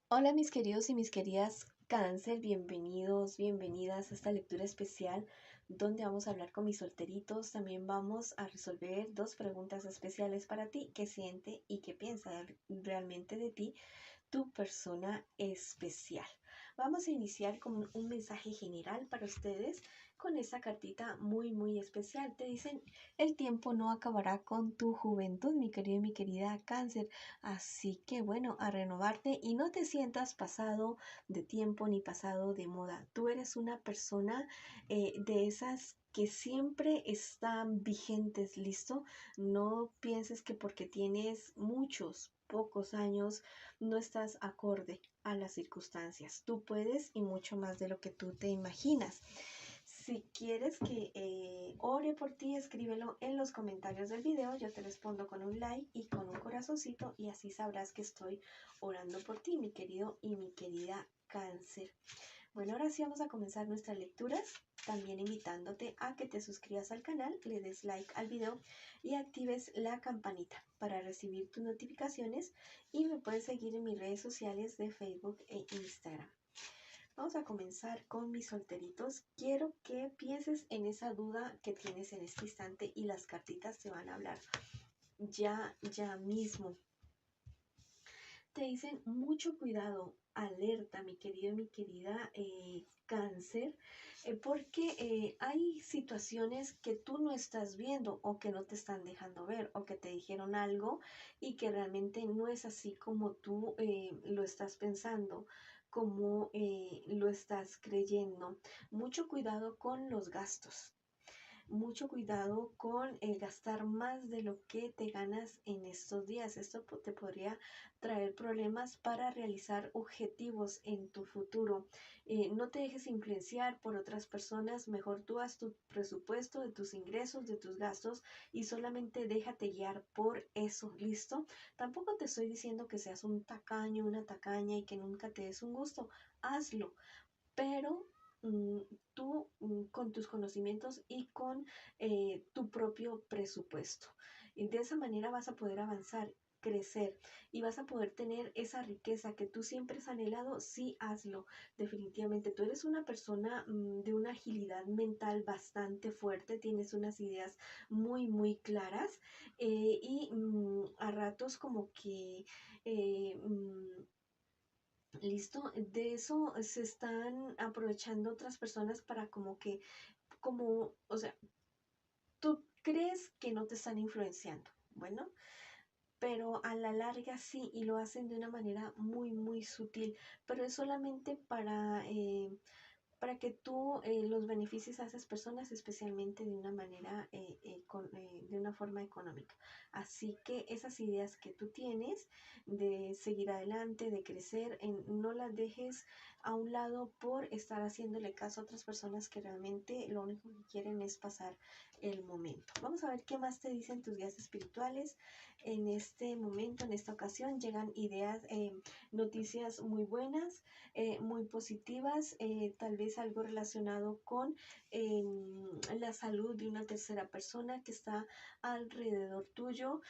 Hola mis queridos y mis queridas cáncer, bienvenidos, bienvenidas a esta lectura especial donde vamos a hablar con mis solteritos. También vamos a resolver dos preguntas especiales para ti: ¿qué siente y qué piensa realmente de ti tu persona especial? Vamos a iniciar con un mensaje general para ustedes con esta cartita muy especial. Te dicen: el tiempo no acabará con tu juventud, mi querido y mi querida cáncer. Así que bueno, a renovarte y no te sientas pasado de tiempo ni pasado de moda. Tú eres una persona de esas que siempre están vigentes, ¿listo? No pienses que porque tienes pocos años, no estás acorde a las circunstancias. Tú puedes y mucho más de lo que tú te imaginas. Si quieres que ore por ti, escríbelo en los comentarios del video. Yo te respondo con un like y con un corazoncito y así sabrás que estoy orando por ti, mi querido y mi querida cáncer. Bueno, ahora sí vamos a comenzar nuestras lecturas, también invitándote a que te suscribas al canal, le des like al video y actives la campanita para recibir tus notificaciones, y me puedes seguir en mis redes sociales de Facebook e Instagram. Vamos a comenzar con mis solteritos. Quiero que pienses en esa duda que tienes en este instante y las cartitas te van a hablar ya mismo. Te dicen mucho cuidado, alerta, mi querido y mi querida cáncer, porque hay situaciones que tú no estás viendo o que no te están dejando ver, o que te dijeron algo y que realmente no es así como tú lo estás pensando, como lo estás creyendo. Mucho cuidado con los gastos. Mucho cuidado con gastar más de lo que te ganas en estos días. Esto te podría traer problemas para realizar objetivos en tu futuro. No te dejes influenciar por otras personas. Mejor tú haz tu presupuesto de tus ingresos, de tus gastos, y solamente déjate guiar por eso. ¿Listo? Tampoco te estoy diciendo que seas un tacaño, una tacaña y que nunca te des un gusto. Hazlo, pero mm, tú, con tus conocimientos y con tu propio presupuesto. Y de esa manera vas a poder avanzar, crecer, y vas a poder tener esa riqueza que tú siempre has anhelado. Sí, hazlo. Definitivamente tú eres una persona de una agilidad mental bastante fuerte, tienes unas ideas muy claras, a ratos como que eh, mm, listo, de eso se están aprovechando otras personas para o sea, tú crees que no te están influenciando. Bueno, pero a la larga sí, y lo hacen de una manera muy sutil, pero es solamente para que tú los beneficies a esas personas, especialmente de una manera, de una forma económica. Así que esas ideas que tú tienes de seguir adelante, de crecer, no las dejes a un lado por estar haciéndole caso a otras personas que realmente lo único que quieren es pasar el momento. Vamos a ver qué más te dicen tus guías espirituales. En este momento, en esta ocasión, llegan ideas, noticias muy buenas, muy positivas, tal vez algo relacionado con la salud de una tercera persona que está alrededor tuyo.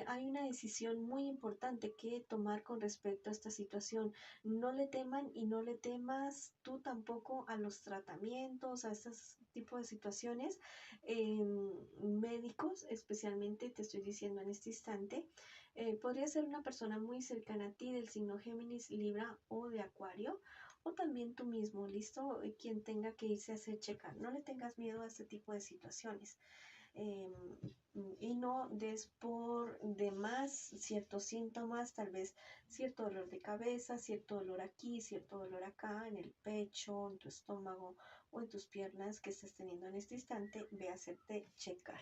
Hay una decisión muy importante que tomar con respecto a esta situación. No le teman y no le temas tú tampoco a los tratamientos, a estos tipos de situaciones médicos, especialmente te estoy diciendo en este instante. Podría ser una persona muy cercana a ti del signo Géminis, Libra o de Acuario, o también tú mismo, ¿listo? Quien tenga que irse a hacer checar. No le tengas miedo a este tipo de situaciones. eh, y no des por demás ciertos síntomas, tal vez cierto dolor de cabeza, cierto dolor aquí, cierto dolor acá, en el pecho, en tu estómago o en tus piernas que estés teniendo en este instante. Ve a hacerte checar.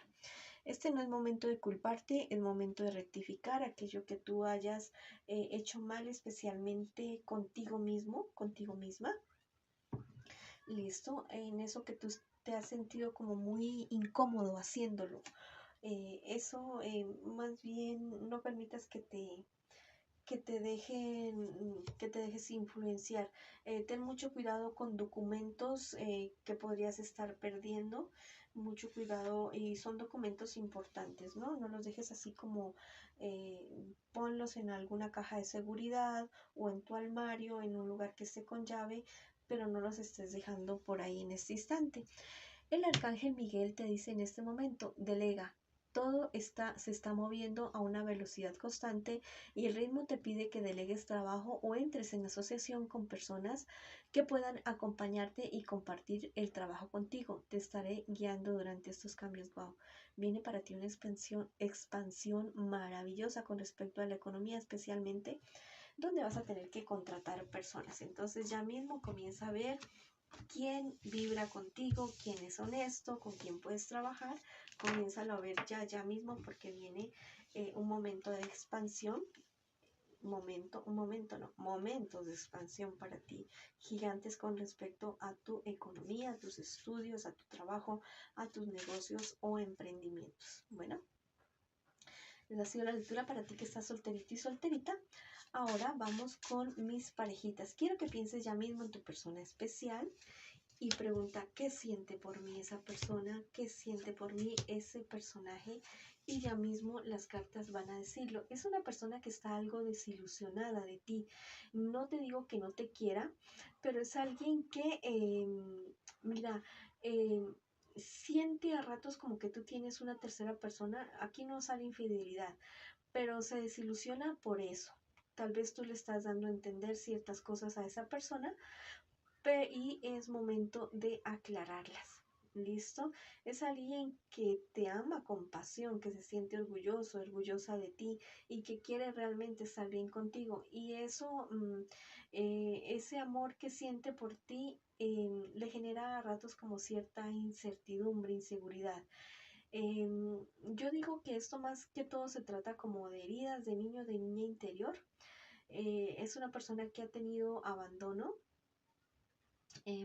Este no es momento de culparte, es momento de rectificar aquello que tú hayas hecho mal, especialmente contigo mismo, contigo misma. Listo, en eso que tú te has sentido como muy incómodo haciéndolo. Eso, más bien no permitas que te dejes influenciar. Ten mucho cuidado con documentos que podrías estar perdiendo. mucho cuidado y son documentos importantes, ¿no? No los dejes así como ponlos en alguna caja de seguridad o en tu armario, en un lugar que esté con llave, pero no los estés dejando por ahí en este instante. El arcángel Miguel te dice en este momento, delega. Se está moviendo a una velocidad constante y el ritmo te pide que delegues trabajo o entres en asociación con personas que puedan acompañarte y compartir el trabajo contigo. Te estaré guiando durante estos cambios. Wow. Viene para ti una expansión maravillosa con respecto a la economía, especialmente donde vas a tener que contratar personas. Entonces ya mismo comienza a ver quién vibra contigo, quién es honesto, con quién puedes trabajar. Comiénzalo a ver ya mismo porque viene un momento de expansión. Momentos de expansión para ti, gigantes con respecto a tu economía, a tus estudios, a tu trabajo, a tus negocios o emprendimientos. Bueno, esa ha sido la lectura para ti que estás solterito y solterita. Ahora vamos con mis parejitas. Quiero que pienses ya mismo en tu persona especial y pregunta qué siente por mí esa persona, qué siente por mí ese personaje, y ya mismo las cartas van a decirlo. Es una persona que está algo desilusionada de ti. No te digo que no te quiera, pero es alguien que, mira, eh, siente a ratos como que tú tienes una tercera persona. Aquí no sale infidelidad, pero se desilusiona por eso. Tal vez tú le estás dando a entender ciertas cosas a esa persona y es momento de aclararlas. ¿Listo? Es alguien que te ama con pasión, que se siente orgulloso, orgullosa de ti y que quiere realmente estar bien contigo. Y eso, ese amor que siente por ti, le genera a ratos como cierta incertidumbre, inseguridad. Yo digo que esto más que todo se trata como de heridas de niño, de niña interior. Es una persona que ha tenido abandono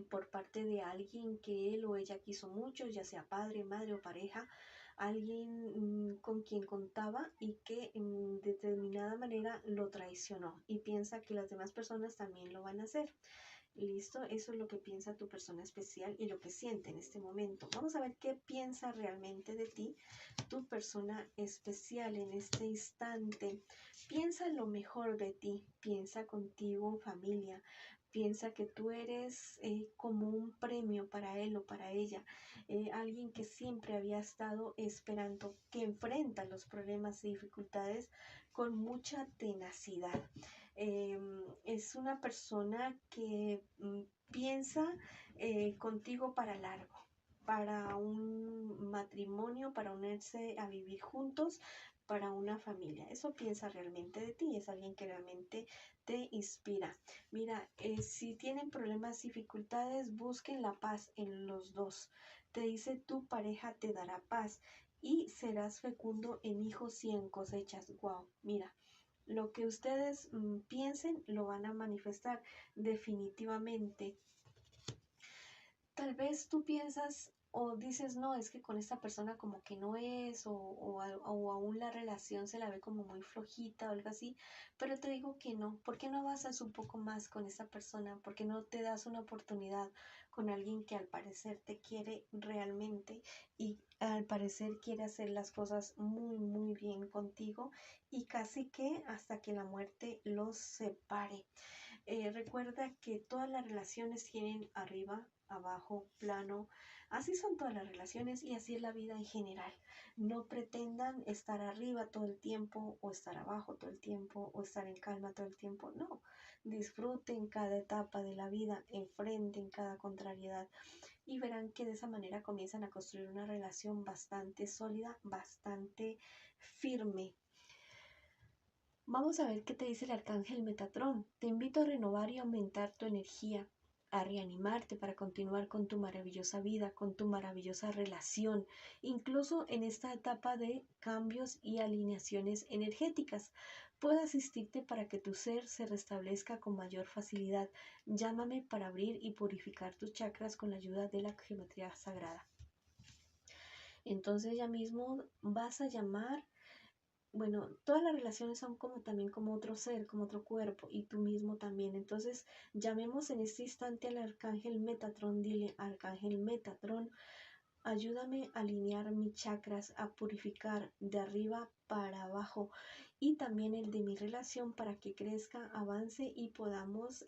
por parte de alguien que él o ella quiso mucho, ya sea padre, madre o pareja, alguien con quien contaba y que en determinada manera lo traicionó y piensa que las demás personas también lo van a hacer. Listo, eso es lo que piensa tu persona especial y lo que siente en este momento. Vamos a ver qué piensa realmente de ti tu persona especial en este instante. Piensa lo mejor de ti, piensa contigo en familia, piensa que tú eres como un premio para él o para ella, alguien que siempre había estado esperando, que enfrenta los problemas y dificultades con mucha tenacidad. Es una persona que piensa contigo para largo, para un matrimonio, para unirse a vivir juntos, para una familia. Eso piensa realmente de ti, es alguien que realmente te inspira. Mira, si tienen problemas, dificultades, busquen la paz en los dos. Te dice tu pareja te dará paz y serás fecundo en hijos y en cosechas. Wow, mira, lo que ustedes piensen lo van a manifestar definitivamente. Tal vez tú piensas o dices, no, es que con esta persona como que no es, o aún la relación se la ve como muy flojita o algo así, pero te digo que no. ¿Por qué no avanzas un poco más con esa persona? ¿Por qué no te das una oportunidad con alguien que al parecer te quiere realmente y al parecer quiere hacer las cosas muy, muy bien contigo y casi que hasta que la muerte los separe? Recuerda que todas las relaciones tienen arriba, abajo, plano. Así son todas las relaciones y así es la vida en general. No pretendan estar arriba todo el tiempo o estar abajo todo el tiempo o estar en calma todo el tiempo. No, disfruten cada etapa de la vida, enfrenten cada contrariedad y verán que de esa manera comienzan a construir una relación bastante sólida, bastante firme. Vamos a ver qué te dice el arcángel Metatrón. Te invito a renovar y aumentar tu energía, a reanimarte para continuar con tu maravillosa vida, con tu maravillosa relación, incluso en esta etapa de cambios y alineaciones energéticas. Puedo asistirte para que tu ser se restablezca con mayor facilidad. Llámame para abrir y purificar tus chakras con la ayuda de la geometría sagrada. Entonces ya mismo vas a llamar. Bueno, todas las relaciones son como también como otro ser, como otro cuerpo y tú mismo también. Entonces, llamemos en este instante al arcángel Metatrón, dile, arcángel Metatrón, Ayúdame a alinear mis chakras, a purificar de arriba para abajo y también el de mi relación para que crezca, avance y podamos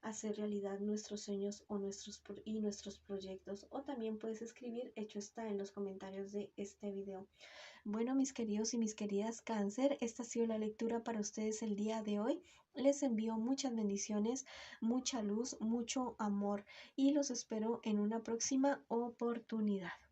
hacer realidad nuestros sueños o nuestros proyectos. O también puedes escribir, hecho está, en los comentarios de este video. Bueno, mis queridos y mis queridas Cáncer, esta ha sido la lectura para ustedes el día de hoy. Les envío muchas bendiciones, mucha luz, mucho amor y los espero en una próxima oportunidad.